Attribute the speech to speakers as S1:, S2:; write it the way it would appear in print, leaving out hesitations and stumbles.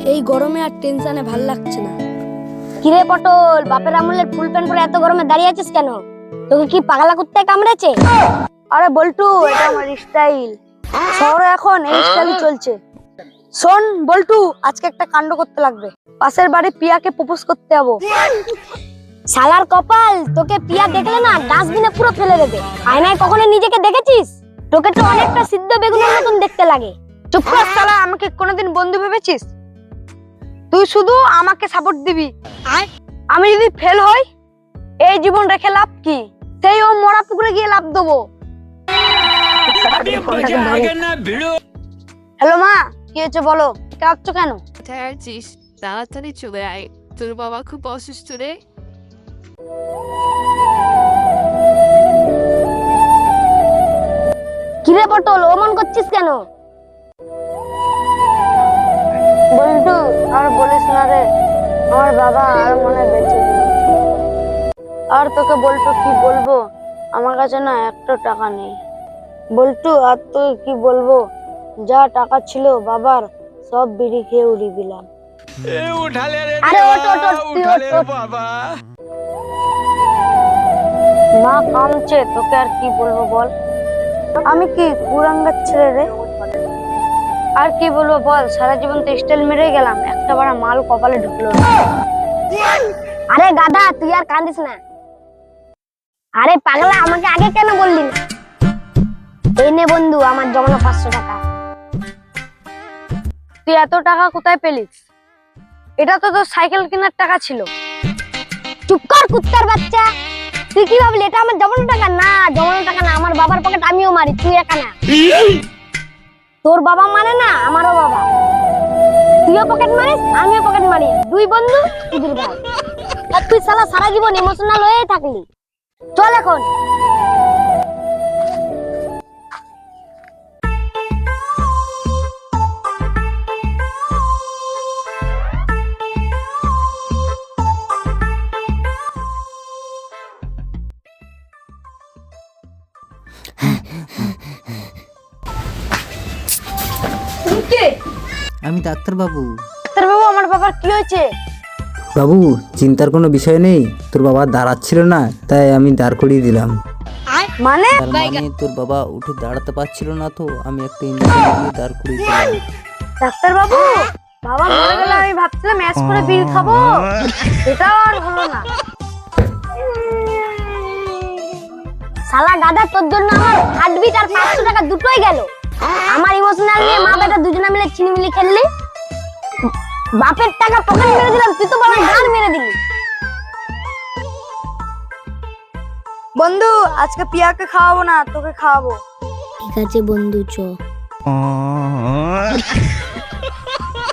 S1: এই গরমে আর টেনশনে ভাল লাগছে না।
S2: কিরে পটল, বাপের আমলের ফুল প্যান্ট পরে এত গরমে দাঁড়িয়ে আছিস কেন? তোকে কি পাগলা কুত্তায় কামড়েছে?
S1: আরে বল্টু, এটা আমার স্টাইল। শহরে এখন এই স্টাইলই চলছে। শোন বল্টু, আজকে একটা কাণ্ড করতে লাগবে। পাশের বাড়ি পিয়াকে প্রপোজ করতে যাবো।
S2: শালার কপাল, তোকে পিয়া দেখলে না ডাস্টবিনে পুরো ফেলে দেবে। আয়নায় কখনো নিজেকে দেখেছিস? তোকে তো অনেকটা সিদ্ধ বেগুনের মতন দেখতে লাগে।
S1: চুপ কর শালা, আমাকে কোনোদিন বন্ধু ভেবেছিস? তুই শুধু আমাকে সাপোর্ট দিবি। আমি যদি ফেল হই, এই জীবন রেখে লাভ কি? সেই ও মরা পুকুরে গিয়ে লাভ দেবো। হ্যালো মা, কি হয়েছে বলো? কাঁদছো কেন?
S3: কোথায় আছিস? তাড়াতাড়ি চলে আয়, তোর বাবা খুব অসুস্থ রে।
S2: কিরে পটল, অমন করছিস কেন?
S1: বল্টু, আর বলিস না রে, আমার বাবা আর মনে বেঁচে নেই। আর তোকে বল্টু কি বলবো, আমার কাছে না একটা টাকা নেই। বল্টু, আর তোকে কি বলবো, যা টাকা ছিল বাবার সব বিড়ি খেয়ে উড়িয়ে দিলাম।
S2: আরে ওঠ ওঠ ওঠ, তুই ওঠ, ওঠ।
S1: মা কামছে, তোকে আর কি বলবো বল। আমি কি কুরাঙ্গার ছেলে রে? আর কি বলবো বল, সারা জীবন তো স্টাইল মেরে গেলাম, একটা বড় মাল কপালে ঢুকলো না।
S2: আরে গাধা, তুই আর কাঁদিস না। আরে পাগলা, আমাকে আগে কেন বললি না? এই নে বন্ধু, আমার জমানো 500 টাকা।
S1: তুই এত টাকা কোথায় পেলিস? এটা তো তোর সাইকেল কেনার টাকা ছিল।
S2: চুপ কর কুত্তার বাচ্চা। তুই কি ভাবলি এটা আমার জমানো টাকা? না, জমানো টাকা না, আমার বাবার পকেট আমিও মারি, তুই একা না। তোর বাবা মানে না, আমারও বাবা। তুইও পকেট মারিস, আমিও পকেট মারি, দুই বন্ধু দুই ভাই। আর তুই শালা সারা জীবন ইমোশনাল হয়েই থাকলি। চল এখন।
S4: আমি ডাক্তার বাবু।
S1: ডাক্তার বাবু, আমার বাবার কি হয়েছে?
S4: বাবু, চিন্তার কোনো বিষয় নেই, তোর বাবা দাঁড়াচ্ছিল না, তাই আমি দাঁড় করিয়ে দিলাম।
S1: মানে?
S4: তার মানে তোর বাবা উঠে দাঁড়াতে পারছিল না, তো আমি একটা ইঞ্জেকশন দিয়ে দাঁড় করিয়ে দিলাম।
S1: ডাক্তার বাবু, বাবা মরে গেলে আমি ভাবছিলাম ম্যাচ করে বিল খাবো, এটাও আর হলো না।
S2: শালা গাধা, তোর জন্য আমার হার্টবিট আর 500 টাকা দুটোই গেল। আমার ইমোশনাল নিয়ে মা বেটা দুজনে মিলে ছিনিমিনি খেললি। বাপের টাকা পকেট মেরে দিলাম, তুই তো বড় গান মেরে দিলি।
S1: বন্ধু, আজকে পিয়াকে খাওয়াবো না, তোকে খাওয়াবো।
S2: ঠিক আছে বন্ধু, চ।